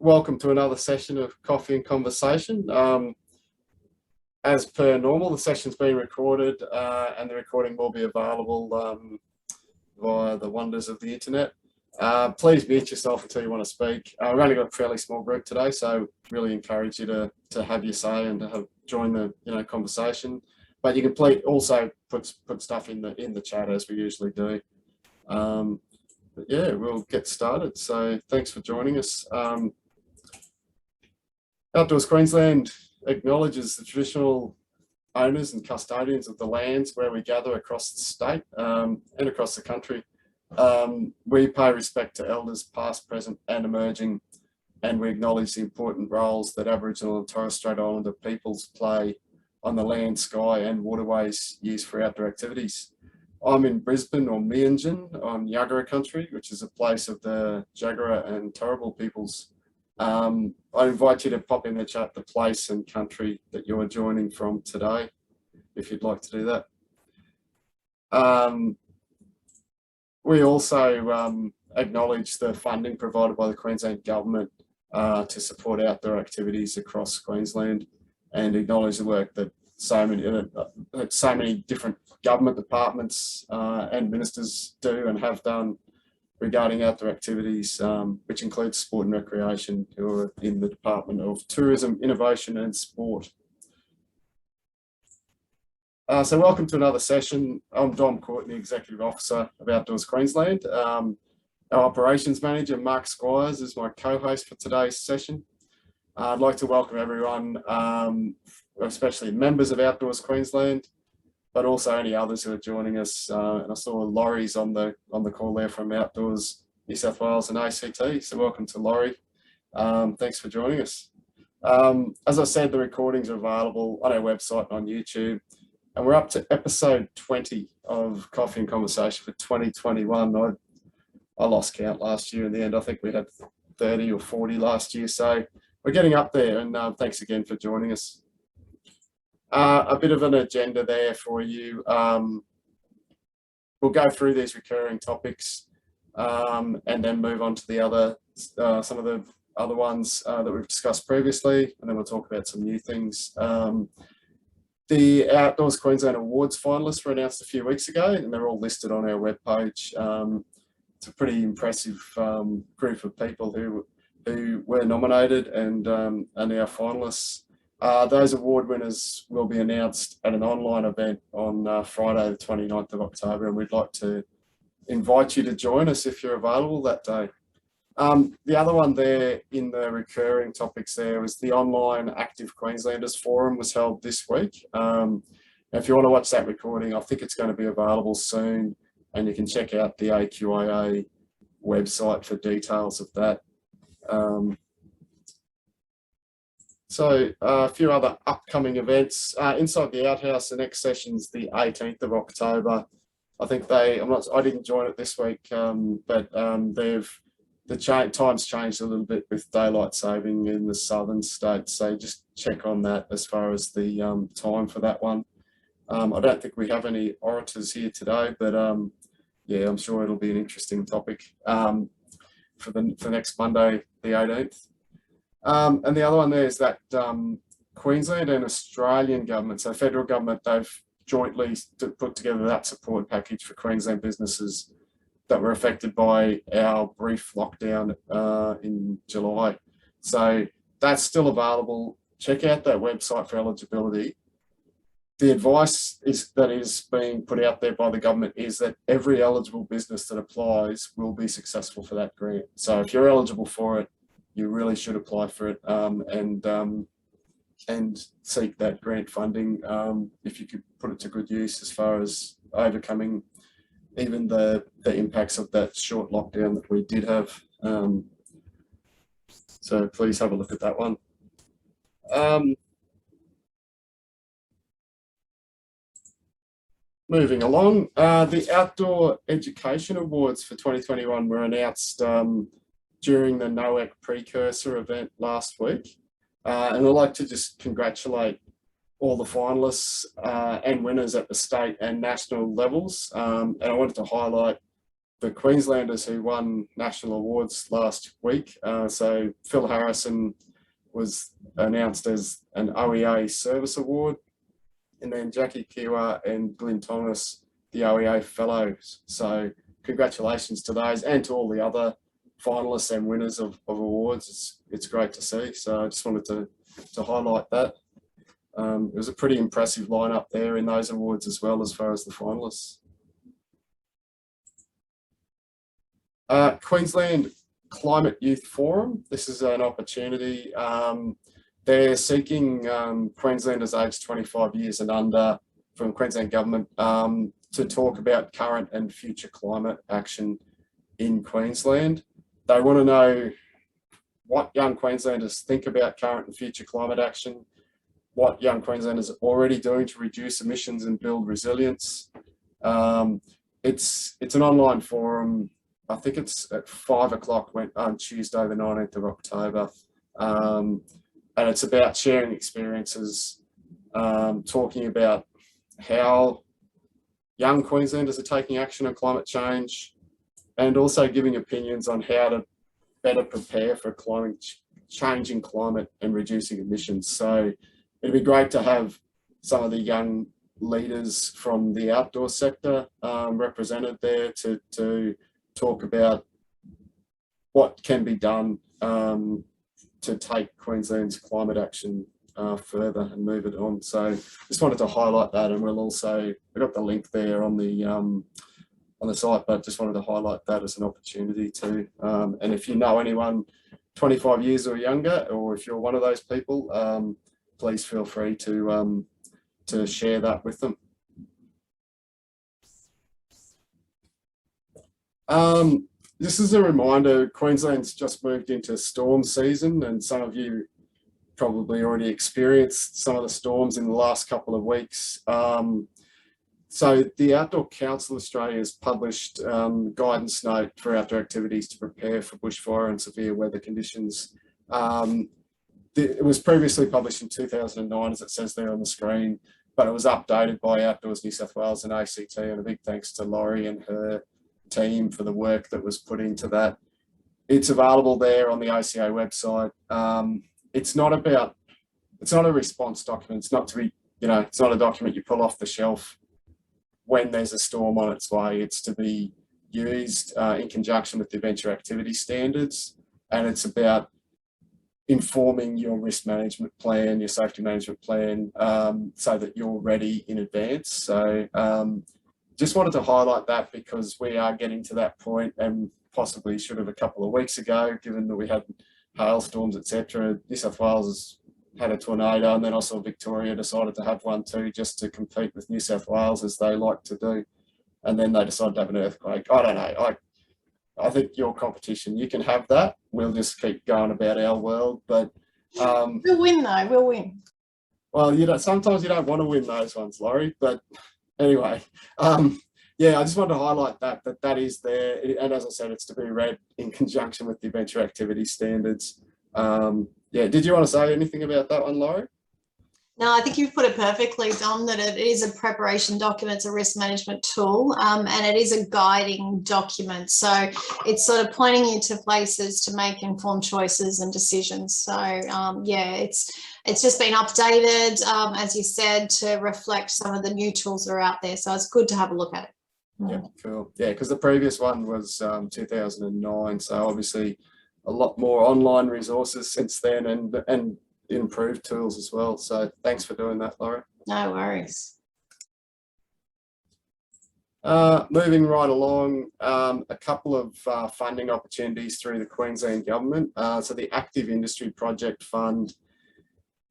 welcome to another session of Coffee and Conversation. As per normal, the session's been recorded and the recording will be available via the wonders of the internet. Please mute yourself until you want to speak. We've only got a fairly small group today, so really encourage you to have your say and to join the conversation. But you can also put stuff in the chat as we usually do. But yeah, we'll get started. So thanks for joining us. Outdoors Queensland acknowledges the traditional owners and custodians of the lands where we gather across the state and across the country. We pay respect to elders past, present and emerging, and we acknowledge the important roles that Aboriginal and Torres Strait Islander peoples play on the land, sky and waterways used for outdoor activities. I'm in Brisbane or Meanjin on Yagara country, which is a place of the Jagera and Turrbal peoples. I invite you to pop in the chat the place and country that you're joining from today, if you'd like to do that. We also acknowledge the funding provided by the Queensland Government to support outdoor activities across Queensland, and acknowledge the work that so many different government departments and ministers do and have done regarding outdoor activities, which includes sport and recreation, who are in the Department of Tourism, Innovation and Sport. So welcome to another session. I'm Dom Courtney, Executive Officer of Outdoors Queensland. Our Operations Manager, Mark Squires, is my co-host for today's session. I'd like to welcome everyone, especially members of Outdoors Queensland, but also any others who are joining us. And I saw Laurie's on the call there from Outdoors New South Wales and ACT. So welcome to Laurie. Thanks for joining us. As I said, the recordings are available on our website and on YouTube. And we're up to episode 20 of Coffee and Conversation for 2021. I lost count last year in the end. I think we had 30 or 40 last year. So we're getting up there, and thanks again for joining us. A bit of an agenda there for you. We'll go through these recurring topics and then move on to the other, some of the other ones that we've discussed previously, and then we'll talk about some new things. The Outdoors Queensland Awards finalists were announced a few weeks ago, and they're all listed on our webpage. It's a pretty impressive group of people who were nominated and are now finalists. Those award winners will be announced at an online event on Friday the 29th of October, and we'd like to invite you to join us if you're available that day. The other one there in the recurring topics there was the online Active Queenslanders Forum was held this week. If you want to watch that recording, I think it's going to be available soon, and you can check out the AQIA website for details of that. So a few other upcoming events. Inside the Outhouse, the next session's the 18th of October. I think I didn't join it this week, but time's changed a little bit with daylight saving in the southern states. So just check on that as far as the time for that one. I don't think we have any orators here today, but yeah, I'm sure it'll be an interesting topic for next Monday, the 18th. And the other one there is that Queensland and Australian government, so federal government, they've jointly put together that support package for Queensland businesses that were affected by our brief lockdown in July. So that's still available. Check out that website for eligibility. The advice that is being put out there by the government is that every eligible business that applies will be successful for that grant. So if you're eligible for it, you really should apply for it and seek that grant funding if you could put it to good use as far as overcoming even the impacts of that short lockdown that we did have. So please have a look at that one. Moving along, the Outdoor Education Awards for 2021 were announced during the NOAC precursor event last week. And I'd like to just congratulate all the finalists and winners at the state and national levels. And I wanted to highlight the Queenslanders who won national awards last week. So Phil Harrison was announced as an OEA Service Award, and then Jackie Kiwa and Glyn Thomas, the OEA Fellows. So congratulations to those and to all the other finalists and winners of awards. It's great to see. So I just wanted to highlight that. It was a pretty impressive lineup there in those awards as well as far as the finalists. Queensland Climate Youth Forum. This is an opportunity. They're seeking Queenslanders aged 25 years and under from Queensland Government to talk about current and future climate action in Queensland. They want to know what young Queenslanders think about current and future climate action, what young Queenslanders are already doing to reduce emissions and build resilience. It's an online forum. I think it's at 5 o'clock on Tuesday, the 19th of October. And it's about sharing experiences, talking about how young Queenslanders are taking action on climate change, and also giving opinions on how to better prepare for changing climate and reducing emissions. So it'd be great to have some of the young leaders from the outdoor sector represented there to talk about what can be done to take Queensland's climate action further and move it on. So just wanted to highlight that, and we've got the link there on the site, but just wanted to highlight that as an opportunity too. And if you know anyone 25 years or younger, or if you're one of those people, please feel free to share that with them. This is a reminder, Queensland's just moved into storm season, and some of you probably already experienced some of the storms in the last couple of weeks. So the Outdoor Council Australia has published guidance note for outdoor activities to prepare for bushfire and severe weather conditions. It was previously published in 2009, as it says there on the screen, but it was updated by Outdoors New South Wales and ACT, and a big thanks to Laurie and her team for the work that was put into that. It's available there on the ACA website. It's not a response document. It's not to be, it's not a document you pull off the shelf when there's a storm on its way. It's to be used in conjunction with the Adventure Activity Standards, and it's about informing your risk management plan, your safety management plan, so that you're ready in advance. So just wanted to highlight that because we are getting to that point, and possibly should have a couple of weeks ago, given that we had hailstorms, etc. New South Wales has had a tornado, and then also Victoria decided to have one too, just to compete with New South Wales, as they like to do. And then they decided to have an earthquake. I don't know. I think your competition, you can have that. We'll just keep going about our world. But we'll win though. We'll win. Well, sometimes you don't want to win those ones, Laurie. But anyway, yeah, I just wanted to highlight that is there. And as I said, it's to be read in conjunction with the Adventure Activity Standards. Yeah, did you want to say anything about that one, Laurie? No, I think you've put it perfectly, Dom, that it is a preparation document, it's a risk management tool, and it is a guiding document. So it's sort of pointing you to places to make informed choices and decisions. So yeah, it's just been updated, as you said, to reflect some of the new tools that are out there. So it's good to have a look at it. Yeah, cool. Yeah, because the previous one was 2009. So obviously a lot more online resources since then, and improved tools as well. So thanks for doing that, Laura. No worries. Moving right along, a couple of funding opportunities through the Queensland Government. So the Active Industry Project Fund.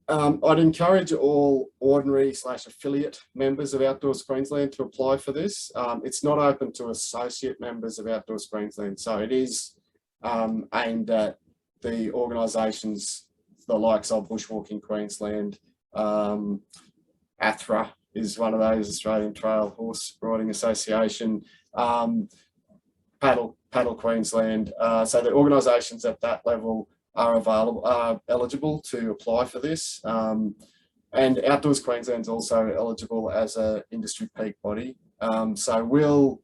I'd encourage all ordinary/affiliate members of Outdoors Queensland to apply for this. It's not open to associate members of Outdoors Queensland, so it is aimed at the organisations the likes of Bushwalking Queensland. ATHRA is one of those, Australian Trail Horse Riding Association, Paddle Queensland. So the organisations at that level are eligible to apply for this. And Outdoors Queensland is also eligible as an industry peak body. So we'll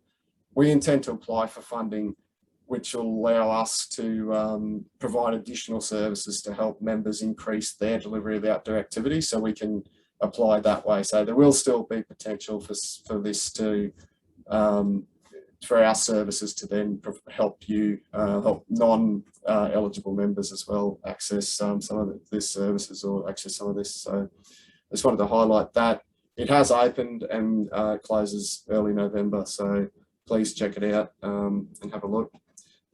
we intend to apply for funding which will allow us to provide additional services to help members increase their delivery of outdoor activities, so we can apply that way. So there will still be potential for this to, for our services to then help you, help non-eligible members as well access some of this services or access some of this. So I just wanted to highlight that. It has opened and closes early November, so please check it out and have a look.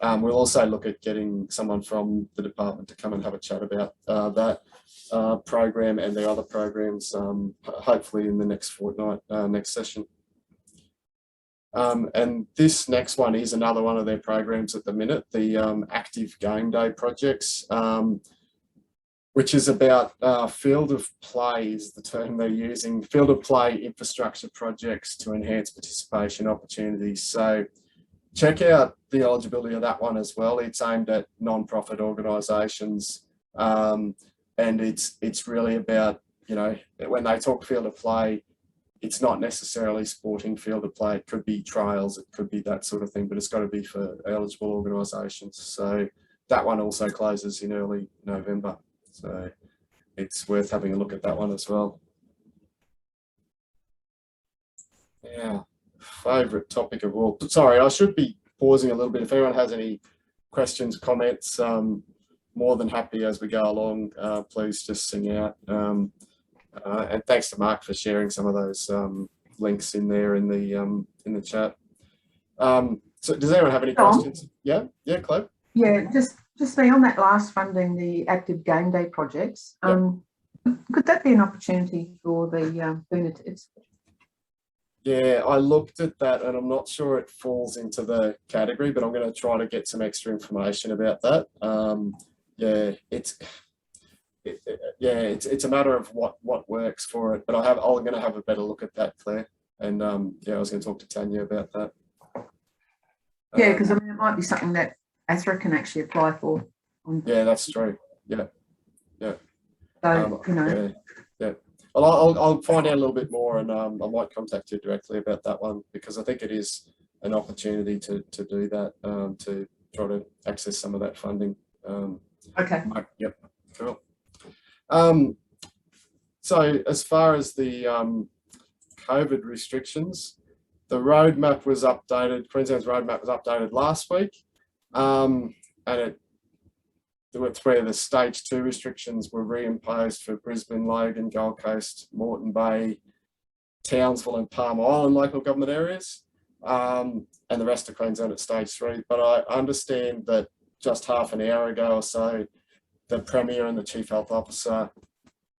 We'll also look at getting someone from the department to come and have a chat about that program and their other programs, hopefully in the next fortnight, next session. And this next one is another one of their programs at the minute, the Active Game Day projects, which is about field of play is the term they're using, field of play infrastructure projects to enhance participation opportunities. So check out the eligibility of that one as well. It's aimed at non-profit organisations, and it's really about, you know, when they talk field of play, it's not necessarily sporting field of play. It could be trails, it could be that sort of thing, but it's got to be for eligible organisations. So that one also closes in early November. So it's worth having a look at that one as well. Yeah, favourite topic of all. Sorry, I should be pausing a little bit. If anyone has any questions, comments, more than happy as we go along. Please just sing out. And thanks to Mark for sharing some of those links in there in the chat. So does anyone have any questions? Yeah, Chloe. Yeah, just me on that last funding, the Active Game Day projects. Could that be an opportunity for the Bernadette's? Yeah, I looked at that and I'm not sure it falls into the category, but I'm going to try to get some extra information about that. Yeah, it's a matter of what works for it, but I'm going to have a better look at that, Claire. And yeah, I was going to talk to Tanya about that. Yeah, because I mean, it might be something that ASRA can actually apply for. Yeah, that's true. Yeah. So, you know. Yeah. Well, I'll find out a little bit more, and I might contact you directly about that one, because I think it is an opportunity to do that, to try to access some of that funding. Okay. Yep. Cool. So as far as the COVID restrictions, the roadmap was updated. Queensland's roadmap was updated last week, and there were 3 of the stage 2 restrictions were reimposed for Brisbane, Logan, Gold Coast, Moreton Bay, Townsville and Palm Island local government areas, and the rest of Queensland at stage 3. But I understand that just half an hour ago or so, the Premier and the Chief Health Officer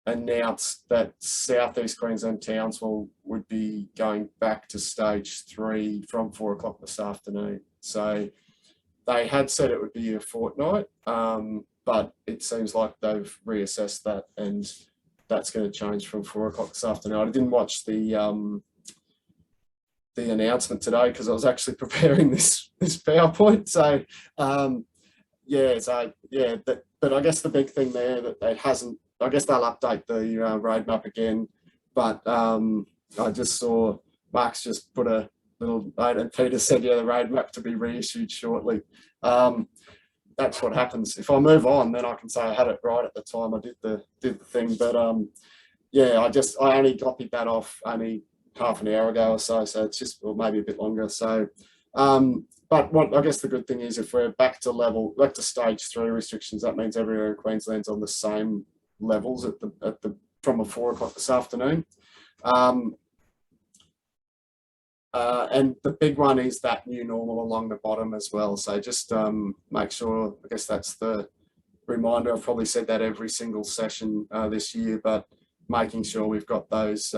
announced that South East Queensland Townsville would be going back to stage 3 from 4 o'clock this afternoon. So they had said it would be a fortnight, but it seems like they've reassessed that, and that's going to change from 4 o'clock this afternoon. I didn't watch the announcement today because I was actually preparing this PowerPoint. So but I guess the big thing there that they hasn't. I guess they'll update the roadmap again, but I just saw Mark's just put a little note, and Peter said, yeah, the roadmap to be reissued shortly. That's what happens. If I move on, then I can say I had it right at the time I did the thing. But yeah, I only copied that off only half an hour ago or so. So it's just, or maybe a bit longer. So, but what I guess the good thing is, if we're back to stage 3 restrictions, that means everywhere in Queensland's on the same levels from 4 o'clock this afternoon. And the big one is that new normal along the bottom as well. So just make sure, I guess that's the reminder. I've probably said that every single session this year, but making sure we've got those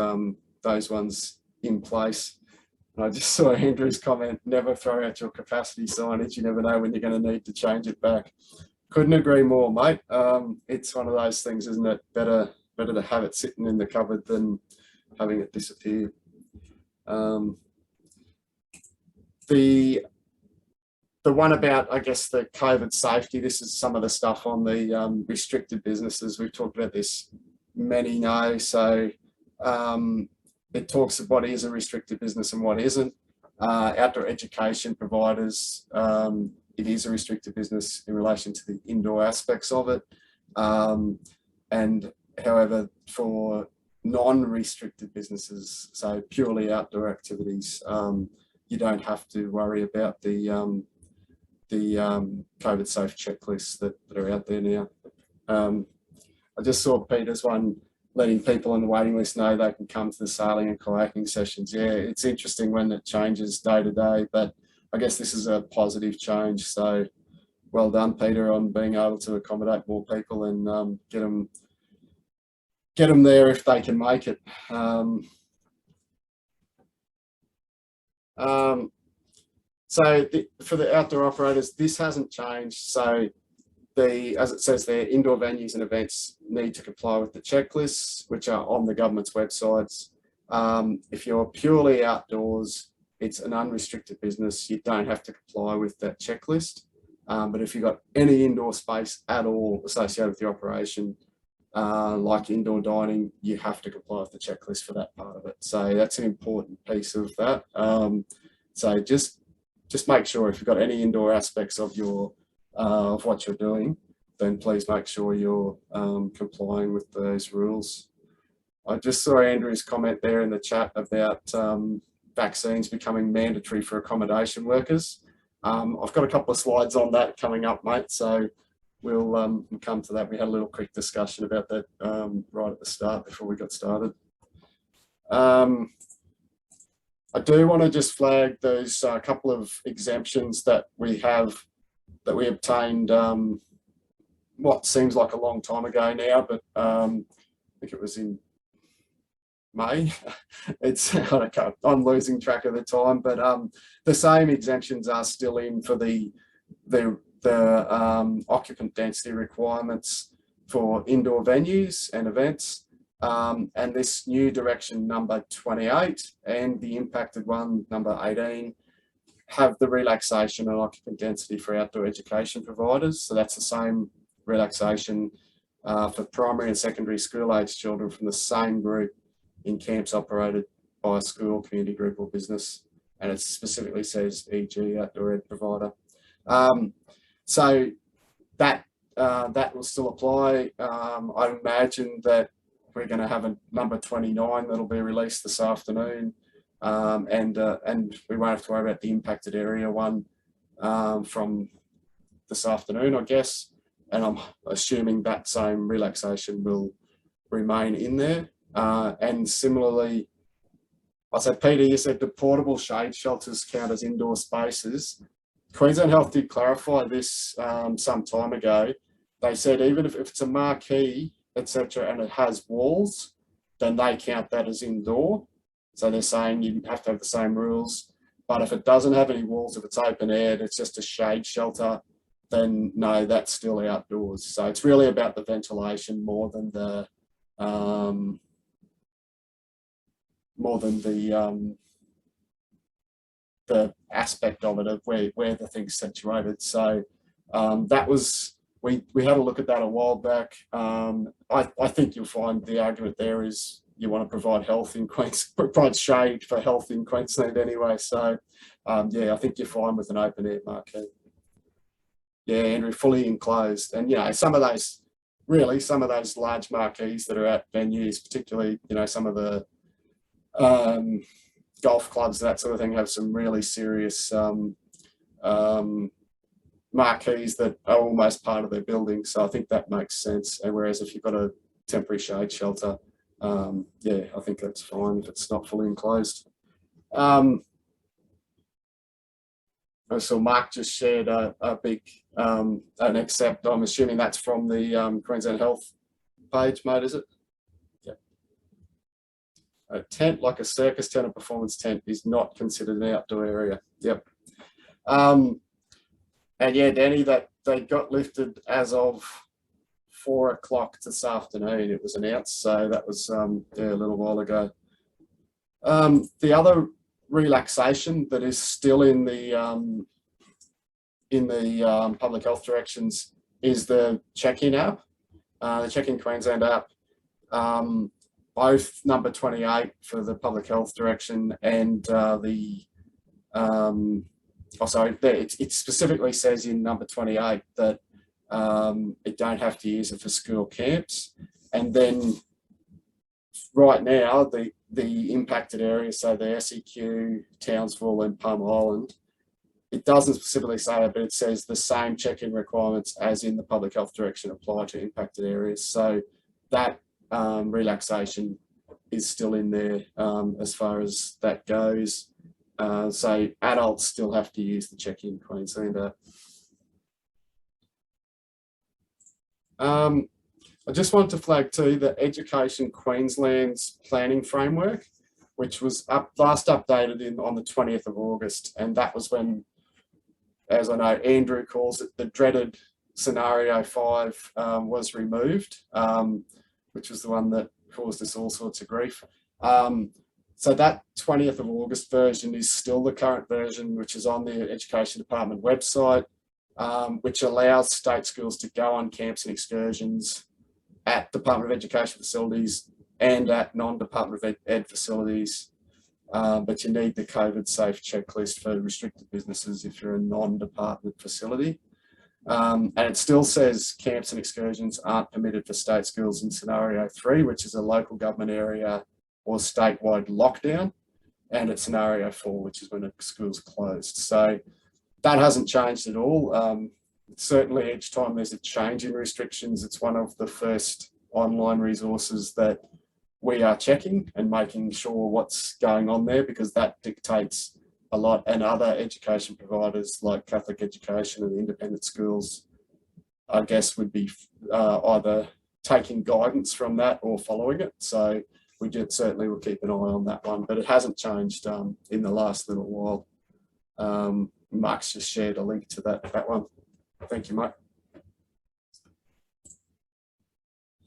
ones in place. And I just saw Andrew's comment, never throw out your capacity signage. You never know when you're going to need to change it back. Couldn't agree more, mate. It's one of those things, isn't it? Better to have it sitting in the cupboard than having it disappear. The one about, I guess, the COVID safety, this is some of the stuff on the restricted businesses. We've talked about this, many know. So it talks of what is a restricted business and what isn't. Outdoor education providers, it is a restricted business in relation to the indoor aspects of it. And however, for non-restricted businesses, so purely outdoor activities, you don't have to worry about the COVID safe checklists that are out there now. I just saw Peter's one letting people on the waiting list know they can come to the sailing and kayaking sessions. Yeah, it's interesting when it changes day to day, but I guess this is a positive change. So well done, Peter, on being able to accommodate more people and get them there if they can make it. For the outdoor operators, this hasn't changed. So as it says there, indoor venues and events need to comply with the checklists, which are on the government's websites. If you're purely outdoors, it's an unrestricted business. You don't have to comply with that checklist. But if you've got any indoor space at all associated with the operation, like indoor dining, you have to comply with the checklist for that part of it. So that's an important piece of that. So just make sure if you've got any indoor aspects of your of what you're doing, then please make sure you're complying with those rules. I just saw Andrew's comment there in the chat about vaccines becoming mandatory for accommodation workers. I've got a couple of slides on that coming up, mate, so we'll come to that. We had a little quick discussion about that right at the start before we got started. I do want to just flag those couple of exemptions that we have, that we obtained what seems like a long time ago now, but I think it was in May. I'm losing track of the time, but the same exemptions are still in for the occupant density requirements for indoor venues and events, and this new direction number 28 and the impacted one number 18 have the relaxation on occupant density for outdoor education providers. So that's the same relaxation for primary and secondary school age children from the same group in camps operated by a school, community group or business. And it specifically says e.g. outdoor ed provider. So that will still apply. I imagine that we're going to have a number 29 that'll be released this afternoon. And we won't have to worry about the impacted area one from this afternoon, I guess. And I'm assuming that same relaxation will remain in there. And similarly, I said, Peter, you said the portable shade shelters count as indoor spaces. Queensland Health did clarify this some time ago. They said even if it's a marquee, etc., and it has walls, then they count that as indoor. So they're saying you have to have the same rules. But if it doesn't have any walls, if it's open air, it's just a shade shelter, then no, that's still outdoors. So it's really about the ventilation more than the aspect of it of where the thing's situated. So that was, we had a look at that a while back. I think you'll find the argument there is you want to provide health in Queensland, provide shade for health in Queensland anyway. So yeah, I think you're fine with an open air marquee. Yeah, Andrew, fully enclosed. And you know, some of those large marquees that are at venues, particularly, you know, some of the golf clubs, that sort of thing, have some really serious marquees that are almost part of their building. So I think that makes sense. And whereas if you've got a temporary shade shelter, yeah, I think that's fine if it's not fully enclosed. So Mark just shared a big an accept. I'm assuming that's from the Queensland Health page, mate, is it? Yeah. A tent like a circus tent or performance tent is not considered an outdoor area. Yep. And yeah, Danny, that they got lifted as of 4 o'clock this afternoon. It was announced, so that was yeah, a little while ago. The other relaxation that is still in the public health directions is the check-in app, the Check-in Queensland app. Both number 28 for the public health direction and the it specifically says in number 28 that it don't have to use it for school camps. And then right now, the impacted areas, so the SEQ, Townsville and Palm Island, it doesn't specifically say it, but it says the same check-in requirements as in the public health direction apply to impacted areas. So that relaxation is still in there as far as that goes. So adults still have to use the check-in Queenslander. I just want to flag too that Education Queensland's planning framework, which was last updated on the 20th of August, and that was when, as I know, Andrew calls it, the dreaded scenario 5 was removed, which was the one that caused us all sorts of grief. So that 20th of August version is still the current version, which is on the Education Department website, which allows state schools to go on camps and excursions at Department of Education facilities and at non-Department of Ed facilities. But you need the COVID safe checklist for restricted businesses if you're a non-department facility. And it still says camps and excursions aren't permitted for state schools in scenario 3, which is a local government area or statewide lockdown, and it's scenario 4, which is when a school's closed. So that hasn't changed at all. Certainly each time there's a change in restrictions, it's one of the first online resources that we are checking and making sure what's going on there, because that dictates a lot, and other education providers like Catholic Education and independent schools, I guess, would be either taking guidance from that or following it. So we certainly will keep an eye on that one, but it hasn't changed in the last little while. Mark's just shared a link to that one. Thank you, Mike.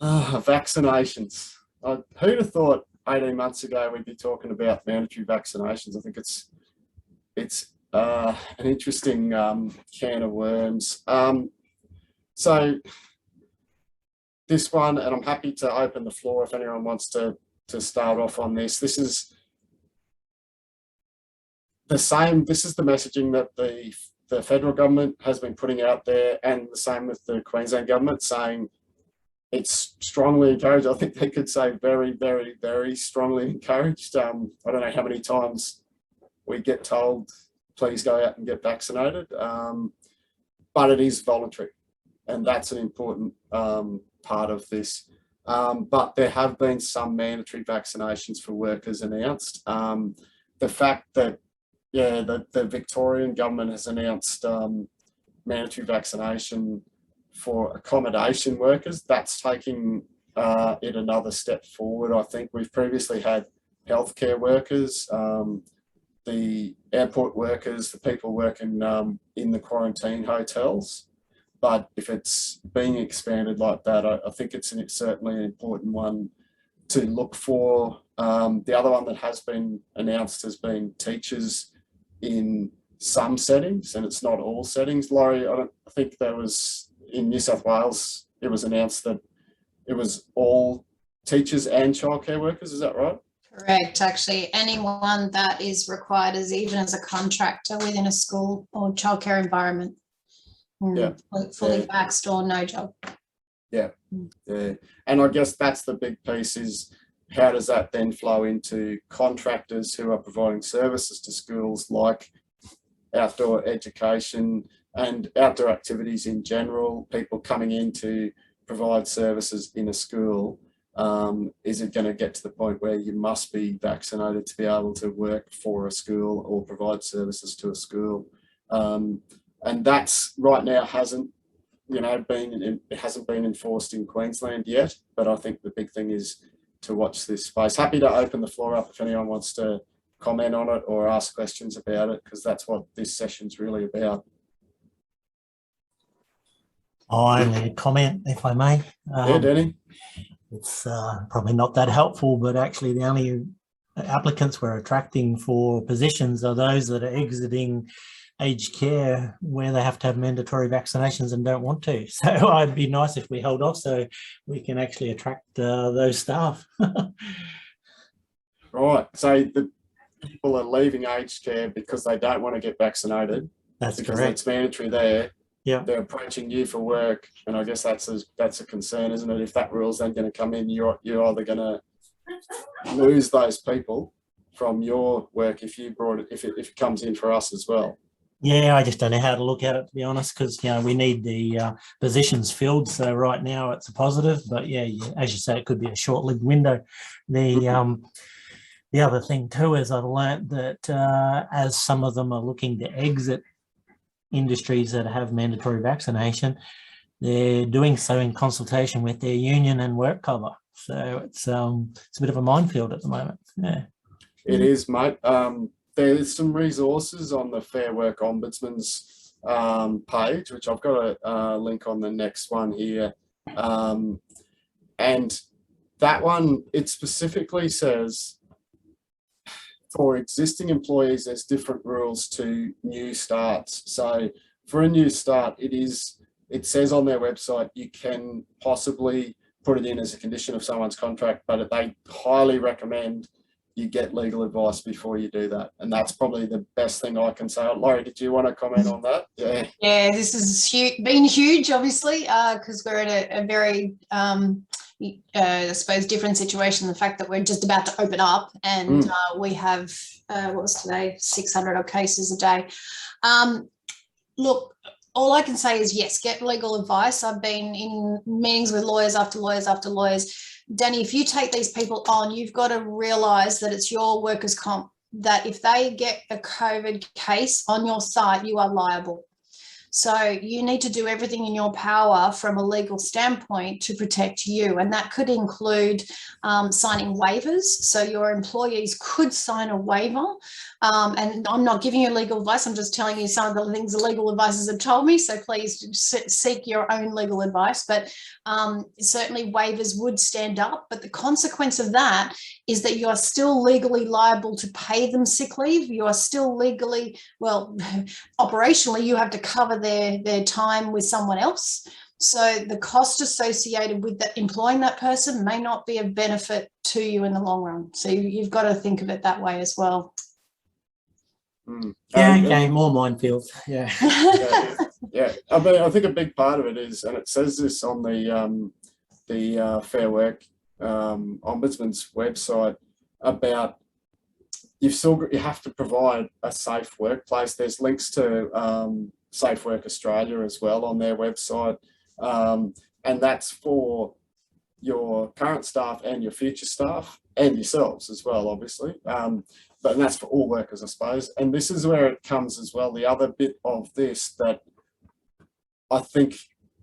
Vaccinations. Who'd have thought 18 months ago we'd be talking about mandatory vaccinations? I think it's an interesting can of worms. So this one, and I'm happy to open the floor if anyone wants to start off on this. This is the same. This is the messaging that the federal government has been putting out there, and the same with the Queensland government, saying it's strongly encouraged. I think they could say very, very, very strongly encouraged. I don't know how many times we get told, please go out and get vaccinated, but it is voluntary, and that's an important part of this. But there have been some mandatory vaccinations for workers announced. The fact that, yeah, the Victorian government has announced mandatory vaccination for accommodation workers, that's taking it another step forward. I think we've previously had healthcare workers, the airport workers, the people working in the quarantine hotels. But if it's being expanded like that, I think it's certainly an important one to look for. The other one that has been announced has been teachers in some settings, and it's not all settings. Laurie, I think there was, in New South Wales, it was announced that it was all teachers and childcare workers, is that right? Correct. Actually, anyone that is required as even as a contractor within a school or childcare environment. Yeah. Fully vaxxed or no job. Yeah. Yeah. And I guess that's the big piece, is how does that then flow into contractors who are providing services to schools, like outdoor education and outdoor activities in general, people coming in to provide services in a school. Is it going to get to the point where you must be vaccinated to be able to work for a school or provide services to a school? And that's right now hasn't been enforced in Queensland yet, but I think the big thing is to watch this space. Happy to open the floor up if anyone wants to comment on it or ask questions about it, because that's what this session's really about. I only comment, if I may. Yeah, Danny. It's probably not that helpful, but actually the only applicants we're attracting for positions are those that are exiting aged care where they have to have mandatory vaccinations and don't want to. So it'd be nice if we held off so we can actually attract those staff. Right. So people are leaving aged care because they don't want to get vaccinated. That's because correct. it's mandatory there. Yeah. They're approaching you for work, and I guess that's a concern, isn't it? If that rule's then going to come in, you're either going to lose those people from your work if it comes in for us as well. Yeah, I just don't know how to look at it, to be honest, because we need the positions filled. So right now it's a positive, but yeah, as you say, it could be a short-lived window. The other thing too is I've learnt that as some of them are looking to exit industries that have mandatory vaccination, they're doing so in consultation with their union and work cover. So it's a bit of a minefield at the moment. Yeah, it is, mate. There's some resources on the Fair Work Ombudsman's page, which I've got a link on the next one here, and that one, it specifically says for existing employees, there's different rules to new starts. So for a new start, it says on their website, you can possibly put it in as a condition of someone's contract, but they highly recommend you get legal advice before you do that. And that's probably the best thing I can say. Laurie, did you want to comment on that? Yeah. Yeah, this has been huge, obviously, because we're in a very, I suppose, different situation. The fact that we're just about to open up and we have, what was today, 600 odd cases a day. Look, all I can say is, yes, get legal advice. I've been in meetings with lawyers after lawyers after lawyers. Danny, if you take these people on, you've got to realise that it's your workers' comp, that if they get a COVID case on your site, you are liable. So you need to do everything in your power from a legal standpoint to protect you. And that could include signing waivers. So your employees could sign a waiver. And I'm not giving you legal advice. I'm just telling you some of the things the legal advisors have told me. So please seek your own legal advice. But certainly waivers would stand up. But the consequence of that is that you are still legally liable to pay them sick leave. You are still legally, well, operationally, you have to cover their time with someone else. So the cost associated with employing that person may not be of benefit to you in the long run. So you've got to think of it that way as well. Yeah, okay, more minefields. Yeah. Yeah. I mean, I think a big part of it is, and it says this on the Fair Work Ombudsman's website, about you have to provide a safe workplace. There's links to Safe Work Australia as well on their website, and that's for your current staff and your future staff and yourselves as well, obviously. But that's for all workers, I suppose. And this is where it comes as well. The other bit of this that I think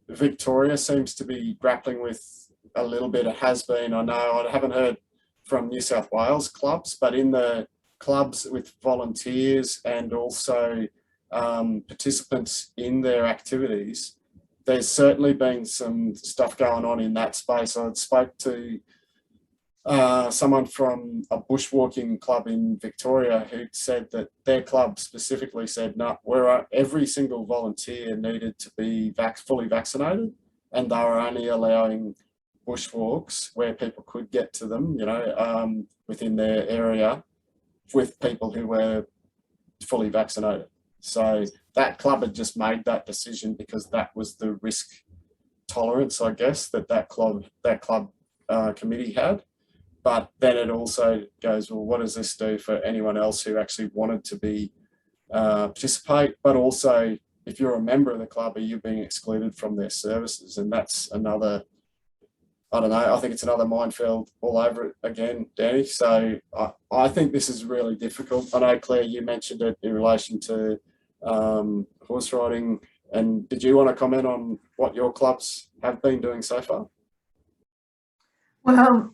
Victoria seems to be grappling with a little bit. It has been, I know, I haven't heard from New South Wales clubs, but in the clubs with volunteers and also participants in their activities, there's certainly been some stuff going on in that space. I spoke to someone from a bushwalking club in Victoria who said that their club specifically said, no, every single volunteer needed to be fully vaccinated, and they were only allowing bushwalks where people could get to them, within their area with people who were fully vaccinated. So that club had just made that decision because that was the risk tolerance, I guess, that club committee had. But then it also goes, well, what does this do for anyone else who actually wanted to participate? But also, if you're a member of the club, are you being excluded from their services? And that's another, I don't know, I think it's another minefield all over it again, Danny. So I think this is really difficult. I know, Claire, you mentioned it in relation to horse riding. And did you want to comment on what your clubs have been doing so far? Well,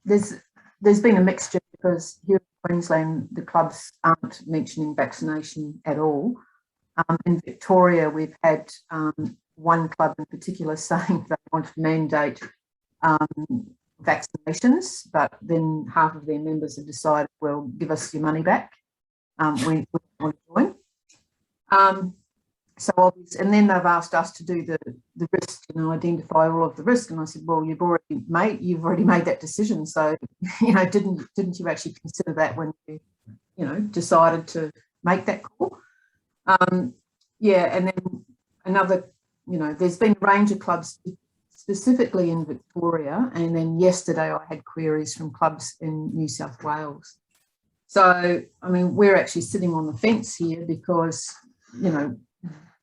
there's been a mixture, because here in Queensland the clubs aren't mentioning vaccination at all. In Victoria, we've had one club in particular saying they want to mandate vaccinations, but then half of their members have decided, well, give us your money back. We want to join. So obviously, and then they've asked us to do the risk, identify all of the risk. And I said, well, you've already made that decision. So, didn't you actually consider that when you decided to make that call. And then another, there's been a range of clubs specifically in Victoria, and then yesterday I had queries from clubs in New South Wales. So, I mean, we're actually sitting on the fence here because,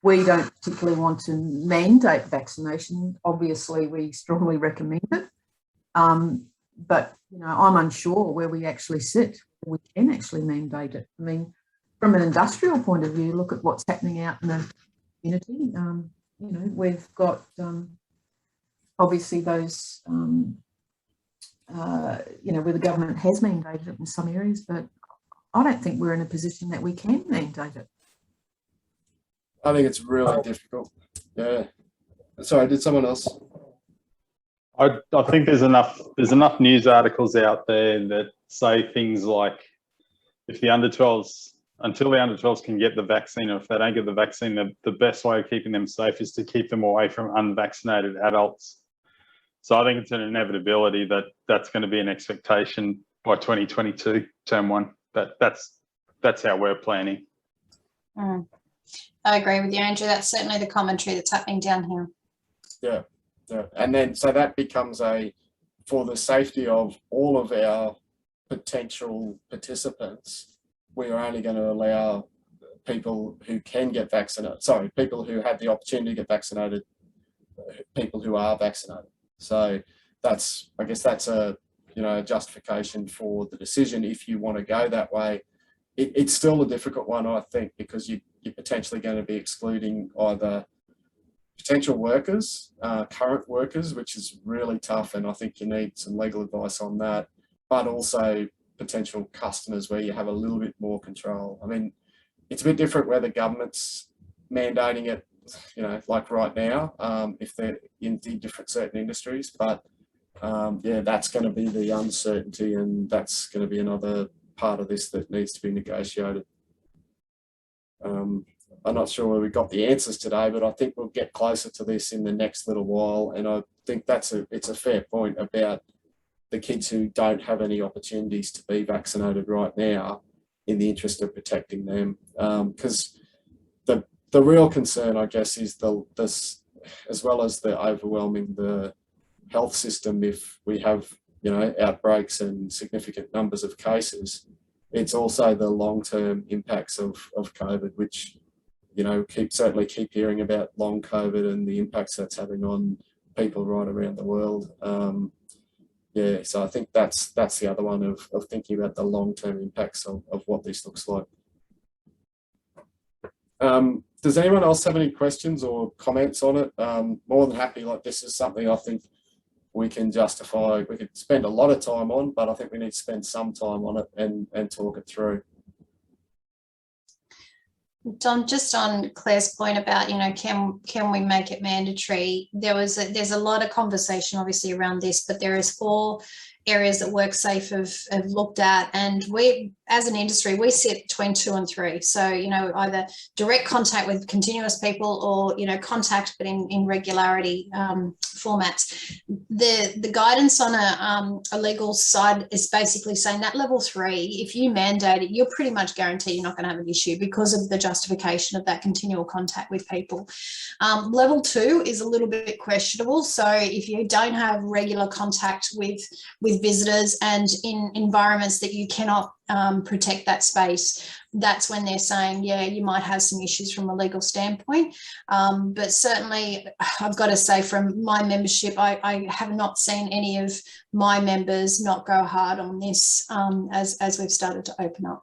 we don't particularly want to mandate vaccination. Obviously, we strongly recommend it. But, I'm unsure where we actually sit. We can actually mandate it. I mean, from an industrial point of view, look at what's happening out in the community. We've got obviously those, where the government has mandated it in some areas, but I don't think we're in a position that we can mandate it. I think it's really difficult. Yeah. Sorry, did someone else? I think there's enough news articles out there that say things like, if the under 12s, until the under 12s can get the vaccine, or if they don't get the vaccine, the best way of keeping them safe is to keep them away from unvaccinated adults. So I think it's an inevitability that that's going to be an expectation by 2022, term one. That's how we're planning. I agree with you, Andrew. That's certainly the commentary that's happening down here. Yeah. And then, so that becomes for the safety of all of our potential participants, we are only going to allow people who can get vaccinated, people who have the opportunity to get vaccinated, people who are vaccinated. So I guess that's a justification for the decision if you want to go that way. It's still a difficult one, I think, because you're potentially going to be excluding either potential workers, current workers, which is really tough, and I think you need some legal advice on that, but also potential customers where you have a little bit more control. I mean, it's a bit different where the government's mandating it, like right now, if they're in different certain industries, but that's going to be the uncertainty, and that's going to be another part of this that needs to be negotiated. I'm not sure where we got the answers today, but I think we'll get closer to this in the next little while, and I think it's a fair point about the kids who don't have any opportunities to be vaccinated right now, in the interest of protecting them, because the real concern, I guess, is this, as well as the overwhelming the health system. If we have outbreaks and significant numbers of cases, it's also the long-term impacts of COVID, which certainly keep hearing about long COVID and the impacts that's having on people right around the world. So I think that's the other one of thinking about the long-term impacts of what this looks like. Does anyone else have any questions or comments on it? More than happy. This is something I think we can justify. We could spend a lot of time on, but I think we need to spend some time on it and talk it through. Don, just on Claire's point about, can we make it mandatory? There's a lot of conversation obviously around this, but there is 4 areas that WorkSafe have looked at, and we, as an industry, we sit between 2 and 3. So, either direct contact with continuous people or, contact but in regularity formats. The guidance on a legal side is basically saying that level 3, if you mandate it, you're pretty much guaranteed you're not going to have an issue because of the justification of that continual contact with people. Level 2 is a little bit questionable. So if you don't have regular contact with visitors and in environments that you cannot protect that space, that's when they're saying, you might have some issues from a legal standpoint. But certainly, I've got to say, from my membership, I have not seen any of my members not go hard on this as we've started to open up.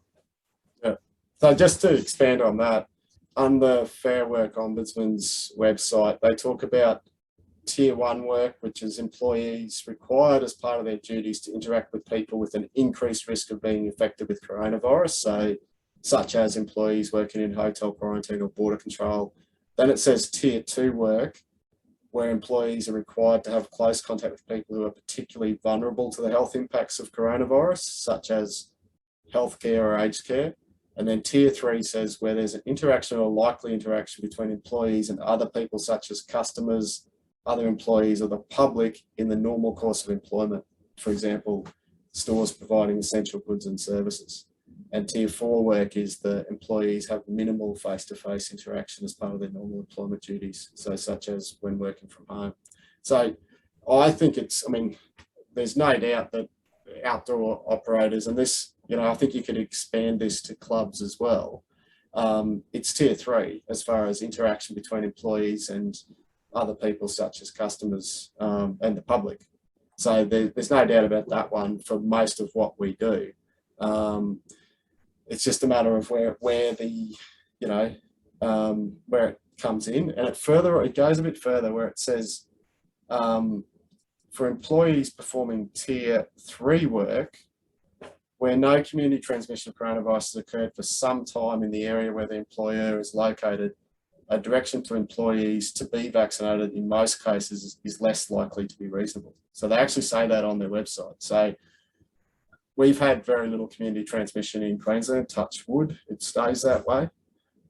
Yeah. So just to expand on that, on the Fair Work Ombudsman's website, they talk about Tier 1 work, which is employees required as part of their duties to interact with people with an increased risk of being infected with coronavirus, so such as employees working in hotel quarantine or border control. Then it says Tier 2 work, where employees are required to have close contact with people who are particularly vulnerable to the health impacts of coronavirus, such as healthcare or aged care. And then Tier 3 says where there's an interaction or likely interaction between employees and other people, such as customers, other employees, or the public in the normal course of employment. For example, stores providing essential goods and services. And tier 4 work is the employees have minimal face-to-face interaction as part of their normal employment duties, so such as when working from home. So I think I mean, there's no doubt that outdoor operators, and this, I think you could expand this to clubs as well. It's tier 3 as far as interaction between employees and other people such as customers and the public. So there's no doubt about that one for most of what we do. It's just a matter of where the, where it comes in, and it goes a bit further where it says for employees performing tier 3 work, where no community transmission of coronavirus has occurred for some time in the area where the employer is located, a direction to employees to be vaccinated in most cases is less likely to be reasonable. So they actually say that on their website. So we've had very little community transmission in Queensland, touch wood, it stays that way.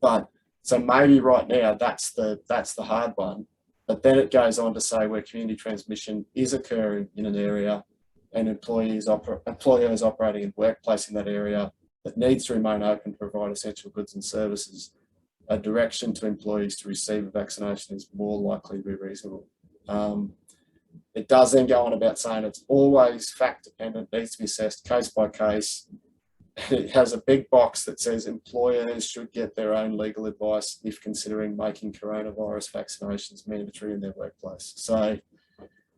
But so maybe right now that's the hard one. But then it goes on to say where community transmission is occurring in an area and employers operating in workplace in that area that needs to remain open to provide essential goods and services, a direction to employees to receive a vaccination is more likely to be reasonable. It does then go on about saying it's always fact dependent, needs to be assessed case by case. It has a big box that says employers should get their own legal advice if considering making coronavirus vaccinations mandatory in their workplace. So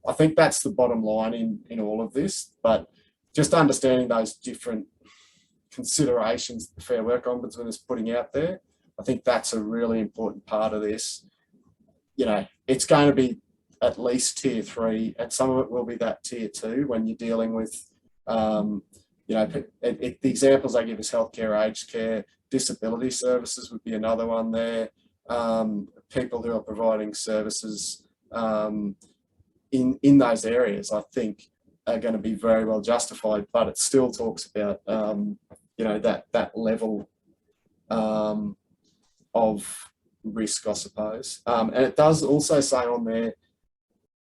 I think that's the bottom line in all of this, but just understanding those different considerations the Fair Work Ombudsman is putting out there, I think that's a really important part of this. It's going to be at least tier 3, and some of it will be that tier 2 when you're dealing with, the examples I give is healthcare, aged care, disability services would be another one there. People who are providing services in those areas, I think, are going to be very well justified, but it still talks about, that level of risk, I suppose. And it does also say on there,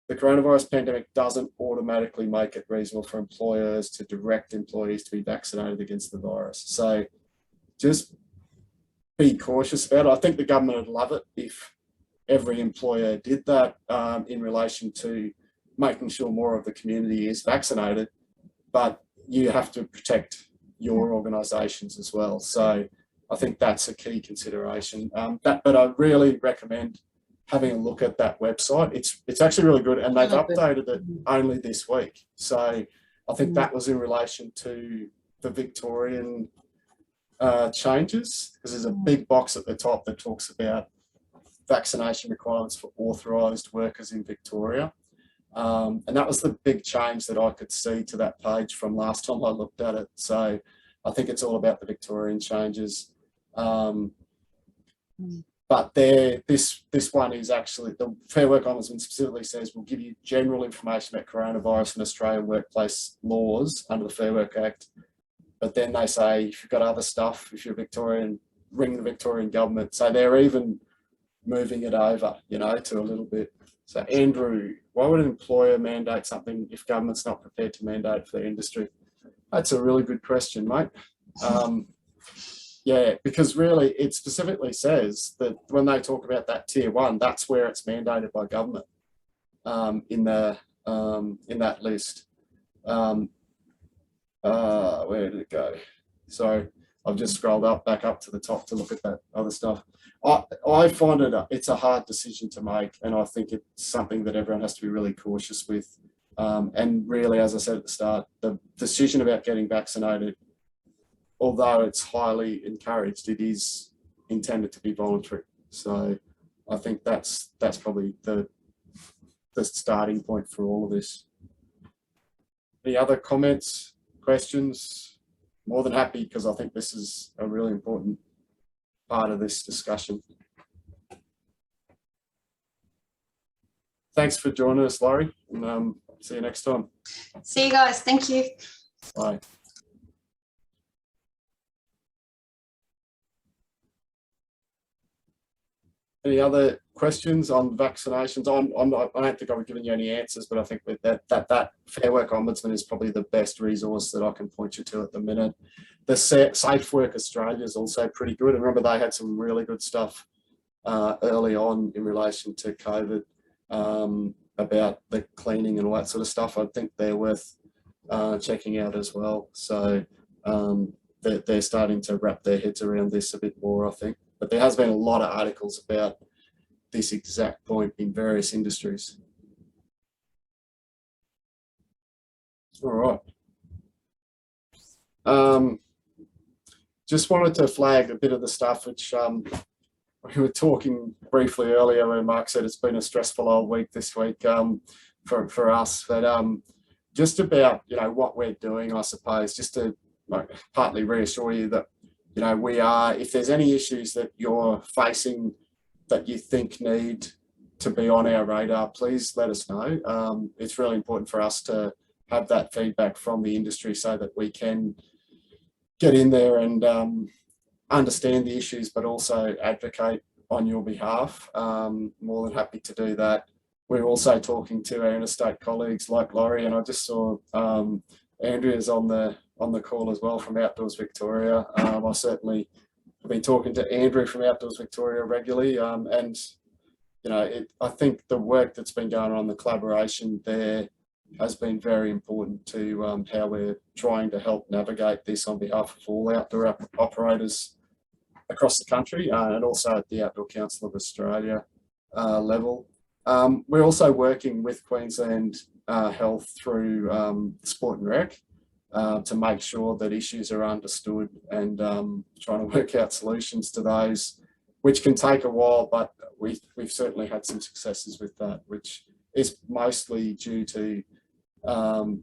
the coronavirus pandemic doesn't automatically make it reasonable for employers to direct employees to be vaccinated against the virus. So just be cautious about it. I think the government would love it if every employer did that in relation to making sure more of the community is vaccinated, but you have to protect your organisations as well. So I think that's a key consideration. But I really recommend having a look at that website. It's actually really good, and they've updated it only this week. So I think that was in relation to the Victorian changes, because there's a big box at the top that talks about vaccination requirements for authorised workers in Victoria. And that was the big change that I could see to that page from last time I looked at it. So I think it's all about the Victorian changes. But this one is actually, the Fair Work Ombudsman specifically says we'll give you general information about coronavirus and Australian workplace laws under the Fair Work Act. But then they say, if you've got other stuff, if you're Victorian, ring the Victorian government. So they're even moving it over, to a little bit. So Andrew, why would an employer mandate something if government's not prepared to mandate for their industry? That's a really good question, mate. Yeah, because really it specifically says that when they talk about that tier 1, that's where it's mandated by government in that list. Where did it go? So I've just scrolled back up to the top to look at that other stuff. I find it's a hard decision to make, and I think it's something that everyone has to be really cautious with. And really, as I said at the start, the decision about getting vaccinated, although it's highly encouraged, it is intended to be voluntary. So I think that's probably the starting point for all of this. Any other comments, questions? More than happy, because I think this is a really important part of this discussion. Thanks for joining us, Laurie, and see you next time. See you guys. Thank you. Bye. Any other questions on vaccinations? I don't think I've given you any answers, but I think that Fair Work Ombudsman is probably the best resource that I can point you to at the minute. the Safe Work Australia is also pretty good. And remember, they had some really good stuff early on in relation to COVID about the cleaning and all that sort of stuff. I think they're worth checking out as well. So they're starting to wrap their heads around this a bit more, I think. But there has been a lot of articles about this exact point in various industries. All right. Just wanted to flag a bit of the stuff which we were talking briefly earlier where Mark said it's been a stressful old week this week for us. But just about, what we're doing, I suppose, just to partly reassure you that, we are, if there's any issues that you're facing that you think need to be on our radar, please let us know. It's really important for us to have that feedback from the industry so that we can get in there and understand the issues, but also advocate on your behalf. More than happy to do that. We're also talking to our interstate colleagues like Laurie, and I just saw Andrea's on the call as well from Outdoors Victoria. I certainly have been talking to Andrew from Outdoors Victoria regularly, and I think the work that's been going on, the collaboration there, has been very important to how we're trying to help navigate this on behalf of all outdoor operators across the country, and also at the Outdoor Council of Australia level. We're also working with Queensland Health through Sport and Rec to make sure that issues are understood and trying to work out solutions to those, which can take a while, but we've certainly had some successes with that, which is mostly due to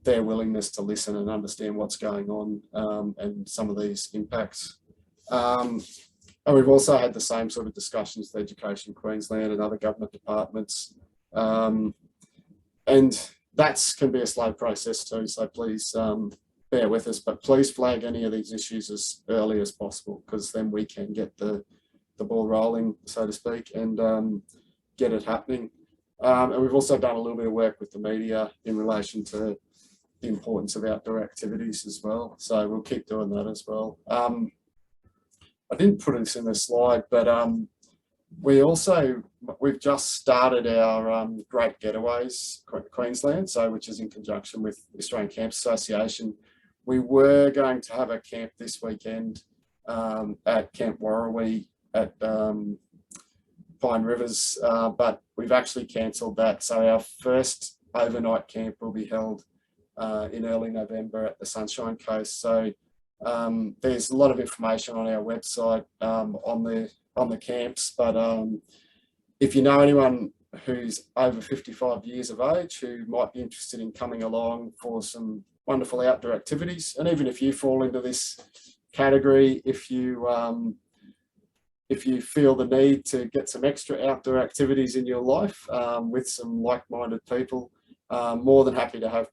their willingness to listen and understand what's going on and some of these impacts. And we've also had the same sort of discussions with Education Queensland and other government departments. And that can be a slow process too, so please bear with us, but please flag any of these issues as early as possible, because then we can get the ball rolling, so to speak, and get it happening. And we've also done a little bit of work with the media in relation to the importance of outdoor activities as well. So we'll keep doing that as well. I didn't put this in the slide, but we've just started our Great Getaways Queensland, which is in conjunction with the Australian Camp Association. We were going to have a camp this weekend at Camp Warrawee at Pine Rivers, but we've actually cancelled that. So our first overnight camp will be held in early November at the Sunshine Coast. So there's a lot of information on our website on the camps, but if you know anyone who's over 55 years of age who might be interested in coming along for some wonderful outdoor activities, and even if you fall into this category, if you feel the need to get some extra outdoor activities in your life with some like-minded people, more than happy to have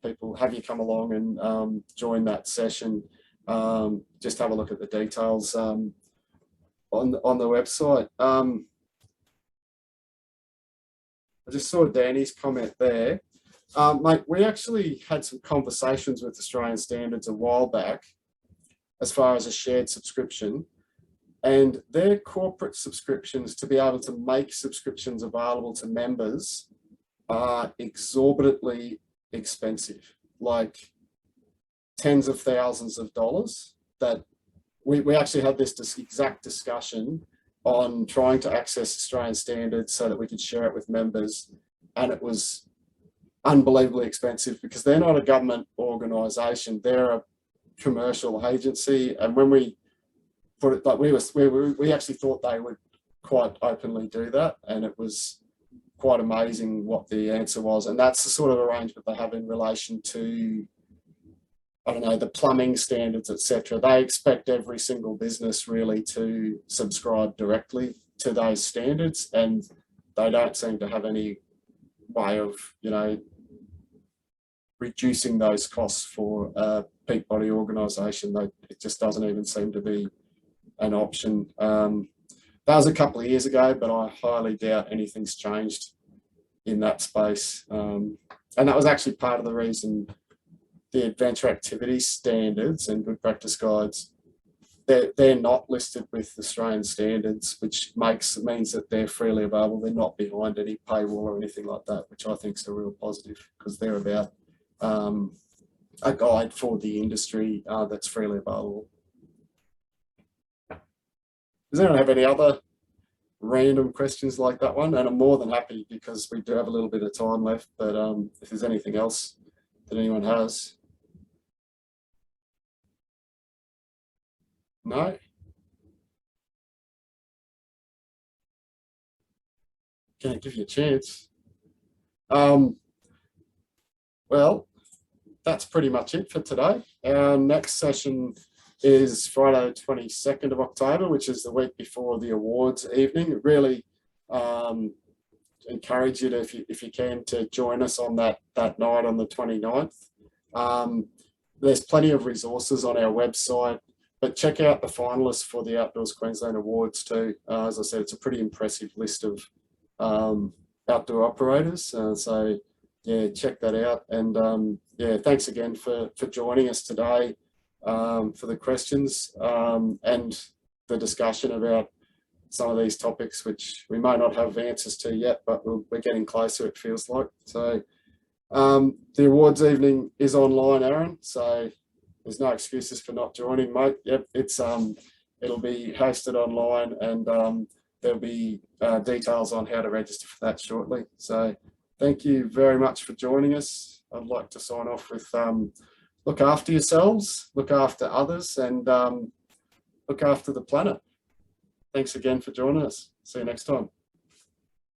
you come along and join that session. Just have a look at the details on the website. I just saw Danny's comment there. Mate, we actually had some conversations with Australian Standards a while back as far as a shared subscription, and their corporate subscriptions, to be able to make subscriptions available to members, are exorbitantly expensive, like tens of thousands of dollars. That we actually had this exact discussion on trying to access Australian Standards so that we could share it with members, and it was unbelievably expensive because they're not a government organisation, they're a commercial agency. And when we put it like we actually thought they would quite openly do that, and it was quite amazing what the answer was. And that's the sort of arrangement they have in relation to, I don't know, the plumbing standards, etc. They expect every single business really to subscribe directly to those standards, and they don't seem to have any way of, reducing those costs for a peak body organisation. It just doesn't even seem to be an option. That was a couple of years ago, but I highly doubt anything's changed in that space. And that was actually part of the reason the adventure activity standards and good practice guides they're not listed with Australian standards, which means that they're freely available. They're not behind any paywall or anything like that, which I think is a real positive, because they're about a guide for the industry that's freely available. Does anyone have any other random questions like that one? And I'm more than happy, because we do have a little bit of time left, but if there's anything else that anyone has. No? Can't give you a chance. Well, that's pretty much it for today. Our next session is Friday, 22nd of October, which is the week before the awards evening. Really encourage you to, if you can, to join us on that night on the 29th. There's plenty of resources on our website, but check out the finalists for the Outdoors Queensland Awards too. As I said, it's a pretty impressive list of outdoor operators. So yeah, check that out. And yeah, thanks again for joining us today, for the questions and the discussion about some of these topics, which we may not have answers to yet, but we're getting closer, it feels like. So the awards evening is online, Aaron, so there's no excuses for not joining, mate. Yep, it's it'll be hosted online, and there'll be details on how to register for that shortly. So thank you very much for joining us. I'd like to sign off with look after yourselves, look after others, and look after the planet. Thanks again for joining us. See you next time.